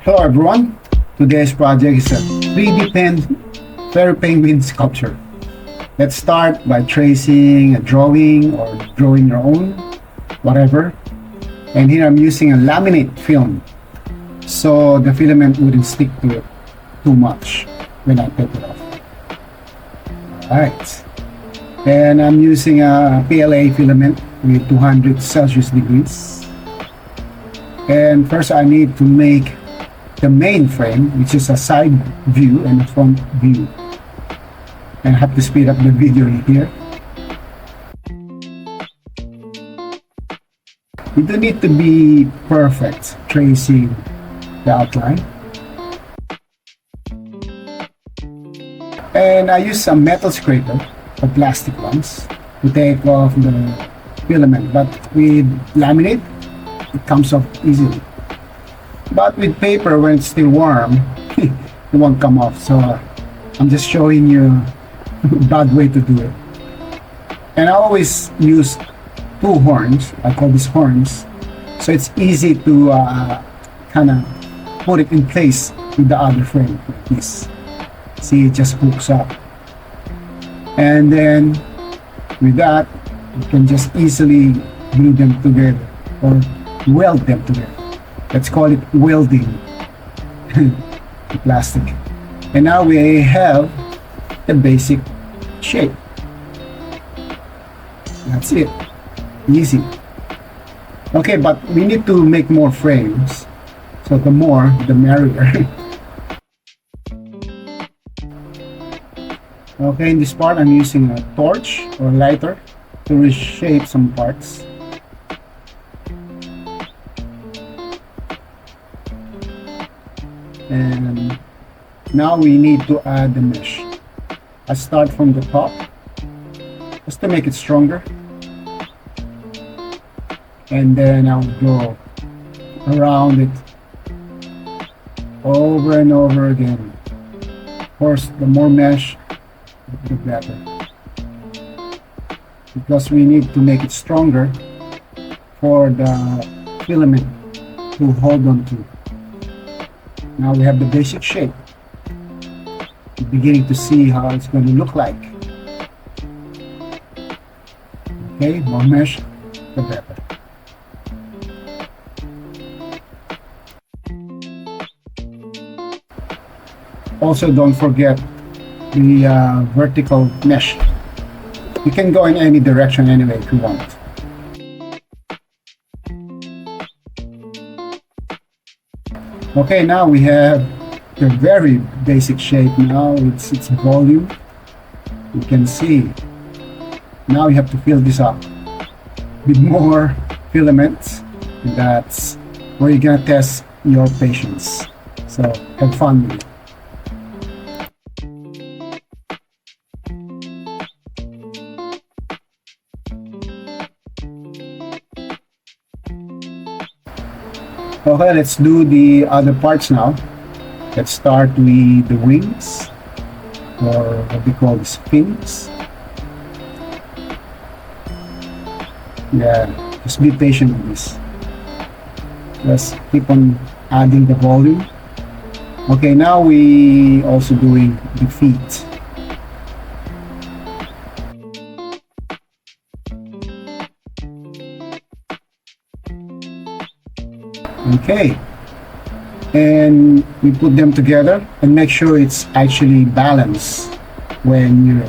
Hello everyone, today's project is a 3D pen fairy penguin sculpture. Let's start by tracing a drawing or drawing your own, whatever. And here I'm using a laminate film so the filament wouldn't stick to it too much when I take it off. Alright, and I'm using a PLA filament with 200 Celsius degrees. And first I need to make the main frame, which is a side view and a front view. And I have to speed up the video here. You don't need to be perfect tracing the outline. And I use a metal scraper, or plastic ones, to take off the filament, but with laminate, it comes off easily. But with paper, when it's still warm, it won't come off. So I'm just showing you a bad way to do it. And I always use two horns. I call these horns. So it's easy to kind of put it in place with the other frame like this. See, it just hooks up. And then with that, you can just easily glue them together or weld them together. Let's call it welding the plastic. And now we have the basic shape. That's it. Easy. Okay, but we need to make more frames. So the more, the merrier. Okay, in this part I'm using a torch or lighter to reshape some parts. And now we need to add the mesh. I start from the top just to make it stronger, and then I'll go around it over and over again. Of course, the more mesh, the better, because we need to make it stronger for the filament to hold on to. Now we have the basic shape. You're beginning to see how it's going to look like. Okay, more mesh, the better. Also, don't forget the vertical mesh. You can go in any direction anyway if you want. Okay, now we have the very basic shape. Now it's volume. You can see. Now you have to fill this up with more filaments. And that's where you're gonna test your patience. So have fun with it. Okay, let's do the other parts now. Let's start with the wings, or what we call the fins. Yeah, just be patient with this. Let's keep on adding the volume. Okay, now we also doing the feet. Okay, and we put them together and make sure it's actually balanced when you're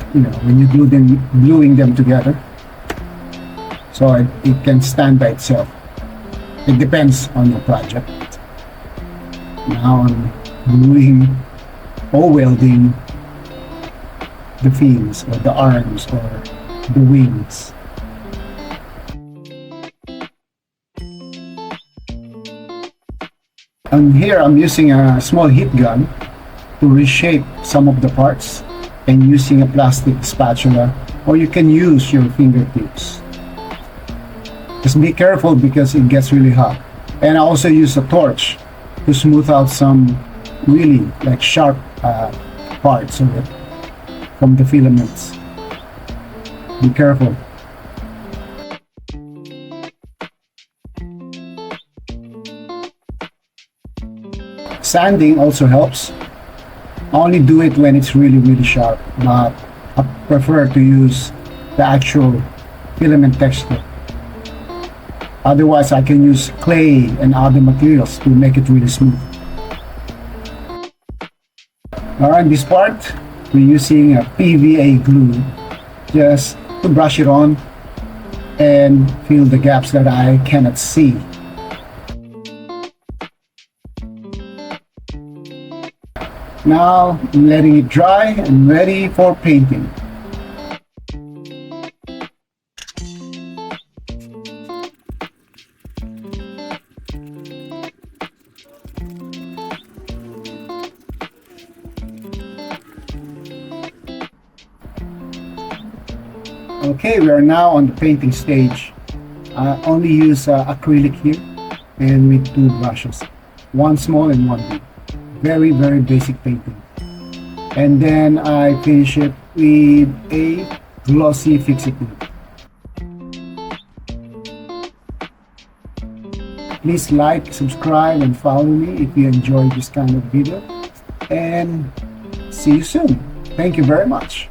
gluing them together, so it can stand by itself. It depends on your project. Now I'm gluing or welding the fins or the arms or the wings. And here I'm using a small heat gun to reshape some of the parts, and using a plastic spatula, or you can use your fingertips. Just be careful because it gets really hot. And I also use a torch to smooth out some really like sharp parts of it from the filaments. Be careful. Sanding also helps. Only do it when it's really sharp, but I prefer to use the actual filament texture. Otherwise, I can use clay and other materials to make it really smooth. Alright, this part, we're using a PVA glue just to brush it on and fill the gaps that I cannot see. Now I'm letting it dry and ready for painting. Okay, we are now on the painting stage. I only use acrylic here and with two brushes, one small and one big. Very basic painting. And then I finish it with a glossy fix-it glue. Please like, subscribe, and follow me if you enjoy this kind of video. And see you soon. Thank you very much.